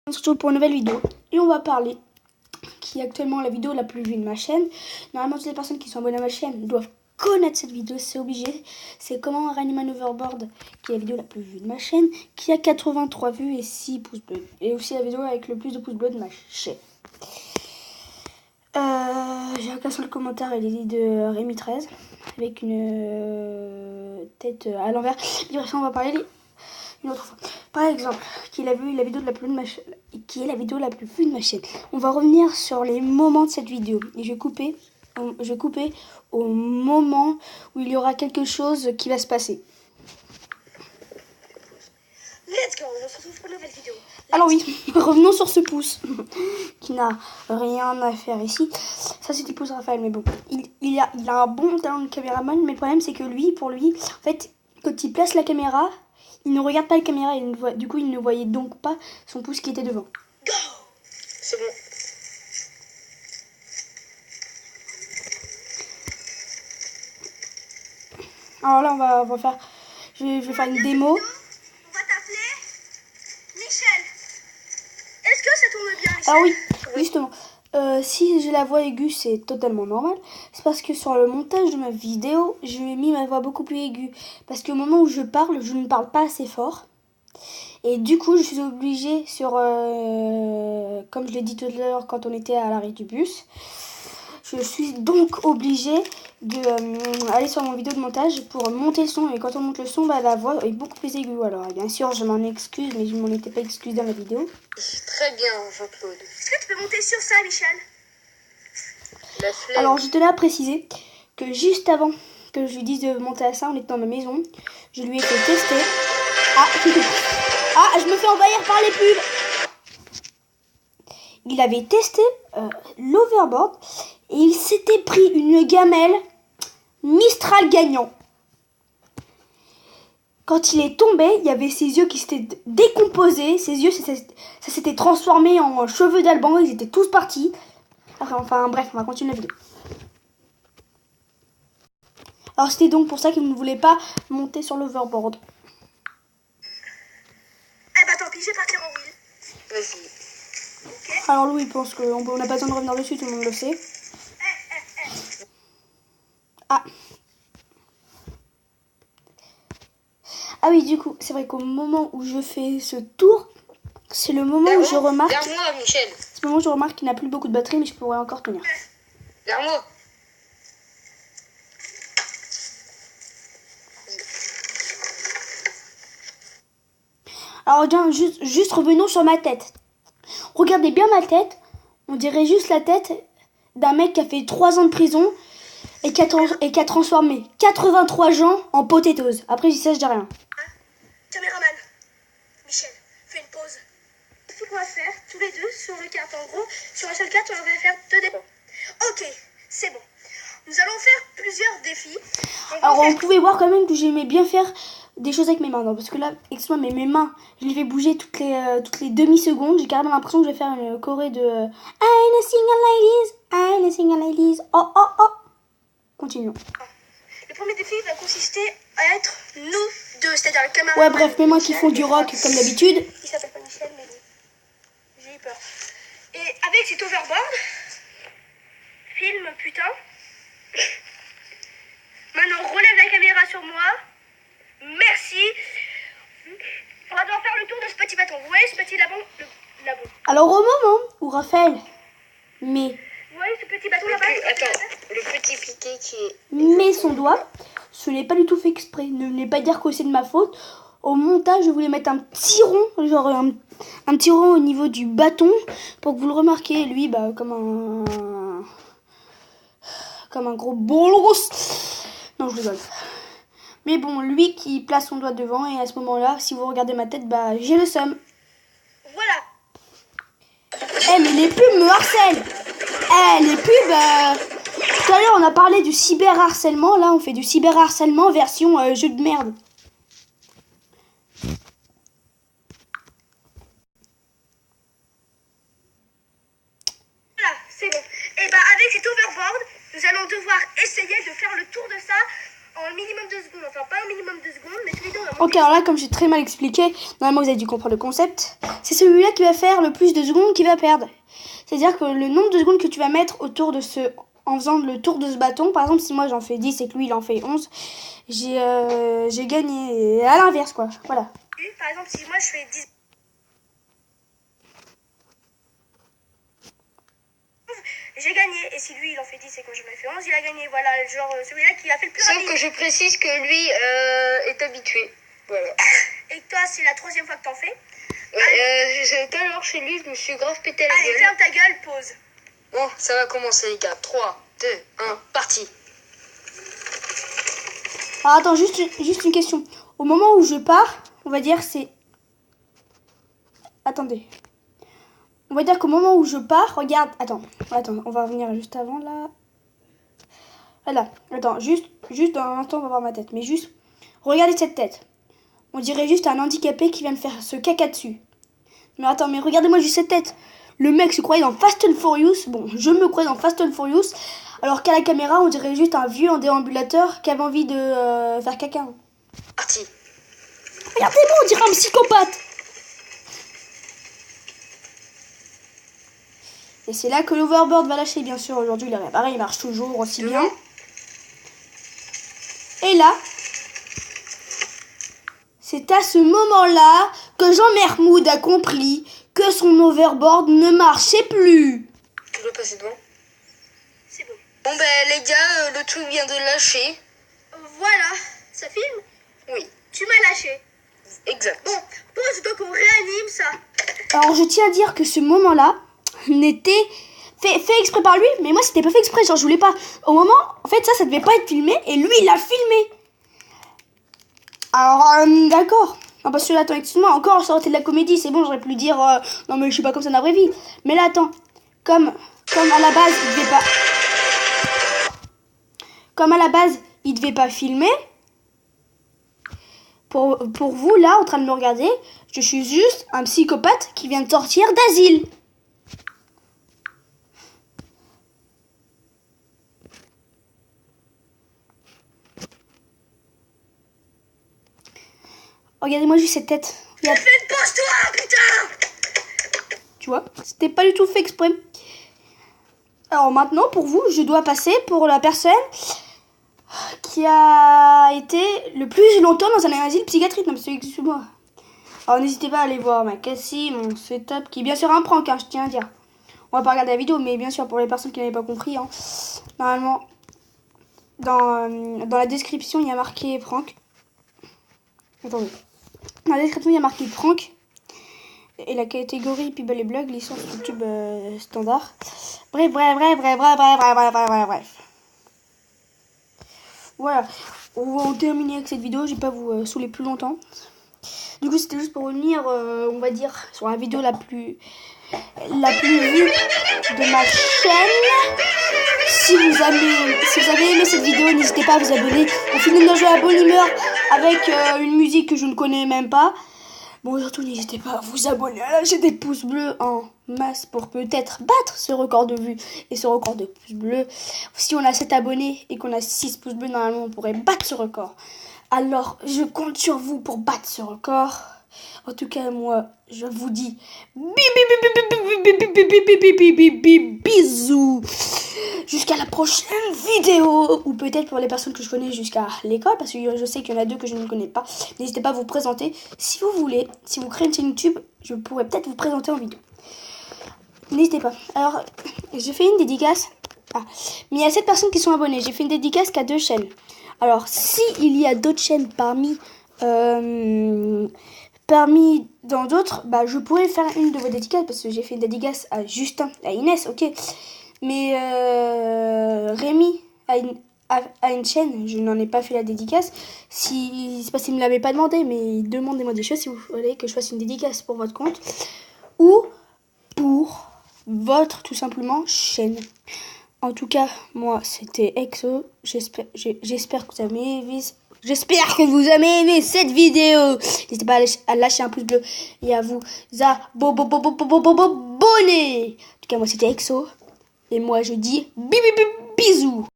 On se retrouve pour une nouvelle vidéo et on va parler qui est actuellement la vidéo la plus vue de ma chaîne. Normalement toutes les personnes qui sont abonnées à ma chaîne doivent connaître cette vidéo, c'est obligé. C'est comment ranimer un overboard, qui est la vidéo la plus vue de ma chaîne, qui a 83 vues et 6 pouces bleus. Et aussi la vidéo avec le plus de pouces bleus de ma chaîne. J'ai un cas sur le commentaire, il est de Rémi 13 avec une tête à l'envers. Bref, on va parler une autre fois. Par exemple, qui est la vidéo la plus vue de ma chaîne, qui est la vidéo la plus vue de ma chaîne. On va revenir sur les moments de cette vidéo et je vais couper au moment où il y aura quelque chose qui va se passer. Let's go, on se retrouve pour une nouvelle vidéo. Alors oui, revenons sur ce pouce qui n'a rien à faire ici. Ça c'était pouce Raphaël, mais bon, il a un bon talent de caméraman, mais le problème c'est que pour lui, en fait, quand il place la caméra, il ne regarde pas la caméra, du coup il ne voyait donc pas son pouce qui était devant. Go. C'est bon. Alors là on va faire, je vais faire une démo. On va t'appeler Michel. Est-ce que ça tourne bien, Michel? Ah oui, justement. Si j'ai la voix aiguë, c'est totalement normal. C'est parce que sur le montage de ma vidéo, j'ai mis ma voix beaucoup plus aiguë. Parce qu'au moment où je parle, je ne parle pas assez fort. Et du coup, je suis obligée comme je l'ai dit tout à l'heure quand on était à l'arrêt du bus, je suis donc obligée d'aller sur mon vidéo de montage pour monter le son. Et quand on monte le son, la voix est beaucoup plus aiguë. Alors bien sûr, je m'en excuse, mais je m'en étais pas excuse dans la vidéo. Très bien, Jean-Claude. Est-ce que tu peux monter sur ça, Michel? Alors, je tenais à préciser que juste avant que je lui dise de monter à ça, on était dans ma maison. Je lui ai fait tester. Ah, je me fais envahir par les pubs. Il avait testé l'overboard et il s'était pris une gamelle Mistral gagnant. Quand il est tombé, il y avait ses yeux qui s'étaient décomposés. Ses yeux, ça s'était transformé en cheveux d'Alban. Ils étaient tous partis. Enfin bref, on va continuer la vidéo. Alors c'était donc pour ça qu'il ne voulait pas monter sur l'overboard. Eh bah tant pis, je vais partir en wheel. Vas-y. Okay. Alors Louis pense qu'on n'a pas besoin de revenir dessus, tout le monde le sait. Ah oui, du coup, c'est vrai qu'au moment où je fais ce tour, c'est le moment où je remarque... Vers-moi, Michel. C'est le moment où je remarque qu'il n'a plus beaucoup de batterie, mais je pourrais encore tenir. Vers-moi. Alors bien, juste revenons sur ma tête. Regardez bien ma tête. On dirait juste la tête d'un mec qui a fait 3 ans de prison et qui a transformé 83 gens en potatoes. Après, j'y sais, je dis rien. Caméraman, Michel, fais une pause. Ce qu'on va faire, tous les deux, sur le carte, en gros, sur un seul carte, on va faire 2 défis. Ok, c'est bon. Nous allons faire plusieurs défis. Alors, on pouvait voir quand même que j'aimais bien faire des choses avec mes mains. Non, parce que là, excuse-moi, mais mes mains, je les fais bouger toutes les demi-secondes. J'ai carrément l'impression que je vais faire une choré de I'm a single ladies. Oh, oh, oh. Continuons. Le premier défi va consister à être nous deux, c'est-à-dire le camarade. Ouais, bref, mes mains qui font du rock comme d'habitude. Il s'appelle pas Michel, mais bon. J'ai eu peur. Et avec cet overboard, filme, putain. Maintenant, relève la caméra sur moi. Merci. On va devoir faire le tour de ce petit bâton. Vous voyez ce petit là-bas? Alors, au moment où Raphaël met Vous voyez ce petit bâton là-bas? Attends, le petit piqué qui est... met son doigt, ce n'est pas du tout fait exprès. Ne venez pas dire que c'est de ma faute. Au montage, je voulais mettre un petit rond, genre un petit rond au niveau du bâton pour que vous le remarquiez. Lui, comme un gros bolos. Non, je rigole. Mais bon, lui qui place son doigt devant et à ce moment-là, si vous regardez ma tête, j'ai le seum. Voilà. Mais les pubs me harcèlent. Les pubs... Tout à l'heure, on a parlé du cyberharcèlement. Là, on fait du cyberharcèlement version jeu de merde. Voilà, c'est bon. Et avec cet overboard, nous allons devoir essayer de faire le tour de ça en minimum 2 secondes. Enfin, pas en minimum 2 secondes, mais tous les deux. Ok, alors là, comme j'ai très mal expliqué, normalement vous avez dû comprendre le concept. C'est celui-là qui va faire le plus de secondes qui va perdre. C'est-à-dire que le nombre de secondes que tu vas mettre autour de en faisant le tour de ce bâton, par exemple, si moi j'en fais 10 et que lui il en fait 11, j'ai gagné. Et à l'inverse, quoi. Voilà. Par exemple, si moi je fais 10. J'ai gagné, et si lui il en fait 10 et que moi j'en ai fait 11, il a gagné. Voilà, genre celui-là qui a fait le plus rapide. Sauf que je précise que lui est habitué. Voilà. Et que toi, c'est la 3e fois que t'en fais. Tout à l'heure chez lui, je me suis grave pété la Allez, gueule. ferme ta gueule, pause. Bon, ça va commencer les gars. 3, 2, 1, parti. Alors attends, juste une question. Au moment où je pars, on va dire c'est... Attendez. On va dire qu'au moment où je pars, regarde... Attends, on va revenir juste avant là. Voilà, attends, juste dans un instant on va voir ma tête. Mais juste, regardez cette tête. On dirait juste un handicapé qui vient de faire ce caca dessus. Mais attends, mais regardez-moi juste cette tête. Le mec se croyait dans Fast and Furious. Bon, je me croyais dans Fast and Furious. Alors qu'à la caméra, on dirait juste un vieux en déambulateur qui avait envie de faire caca. Parti. Regardez-moi, on dirait un psychopathe. Et c'est là que l'overboard va lâcher, bien sûr. Aujourd'hui, il est réparé, il marche toujours aussi bien. Et là, c'est à ce moment-là que Jean Mermoud a compris que son overboard ne marchait plus. Je dois passer devant. C'est bon. Bon ben les gars, le truc vient de lâcher. Voilà, ça filme? Oui, Tu m'as lâché. exact. Bon, pause, donc on réanime ça. Alors, je tiens à dire que ce moment-là n'était fait exprès par lui, mais moi, c'était pas fait exprès. Genre, je voulais pas. Au moment, en fait, ça devait pas être filmé, et lui, il l'a filmé. Alors, d'accord. Non, parce que là, attends, excuse-moi, encore, ça aurait été de la comédie, c'est bon, j'aurais pu lui dire, non, mais je suis pas comme ça dans la vraie vie. Mais là, attends, comme à la base, il devait pas... Comme à la base, il devait pas filmer, pour vous, là, en train de me regarder, je suis juste un psychopathe qui vient de sortir d'asile. Regardez-moi juste cette tête. Regarde. Fais une pause, toi, putain. Tu vois, c'était pas du tout fait exprès. Alors maintenant, pour vous, je dois passer pour la personne qui a été le plus longtemps dans un asile psychiatrique. Non, mais c'est excuse-moi. Alors n'hésitez pas à aller voir ma cassie, mon setup, qui est bien sûr un prank, hein, je tiens à dire. On va pas regarder la vidéo, mais bien sûr, pour les personnes qui n'avaient pas compris, hein, normalement, dans la description, il y a marqué prank. Attendez. Dans la description, il y a marqué prank. Et la catégorie puis les blogs, licence YouTube standard. Bref. Voilà. On va terminer avec cette vidéo. Je vais pas vous saouler plus longtemps. Du coup, c'était juste pour revenir, on va dire, sur la vidéo la plus vue de ma chaîne. Si vous avez aimé cette vidéo, n'hésitez pas à vous abonner. On finit de jouer à bonne humeur avec une musique que je ne connais même pas. Bon, surtout, n'hésitez pas à vous abonner, à lâcher des pouces bleus en masse pour peut-être battre ce record de vues et ce record de pouces bleus. Si on a 7 abonnés et qu'on a 6 pouces bleus, normalement, on pourrait battre ce record. Alors, je compte sur vous pour battre ce record. En tout cas, moi, je vous dis bisous. Jusqu'à la prochaine vidéo. Ou peut-être pour les personnes que je connais jusqu'à l'école. Parce que je sais qu'il y en a 2 que je ne connais pas. N'hésitez pas à vous présenter. Si vous voulez, si vous créez une chaîne YouTube, je pourrais peut-être vous présenter en vidéo. N'hésitez pas. Alors, je fais une dédicace. Ah, mais il y a 7 personnes qui sont abonnées. J'ai fait une dédicace qu'à 2 chaînes. Alors, si il y a d'autres chaînes parmi dans d'autres, bah, je pourrais faire une de vos dédicaces parce que j'ai fait une dédicace à Justin, à Inès, ok. Mais Rémi a une chaîne, je n'en ai pas fait la dédicace. C'est parce qu'il ne me l'avait pas demandé, mais demandez-moi des choses si vous voulez que je fasse une dédicace pour votre compte ou pour votre, tout simplement, chaîne. En tout cas, moi, c'était Exo. J'espère que vous avez aimé. J'espère que vous avez aimé cette vidéo. N'hésitez pas à lâcher un pouce bleu et à vous abonner. En tout cas, moi, c'était Exo. Et moi, je dis bisous.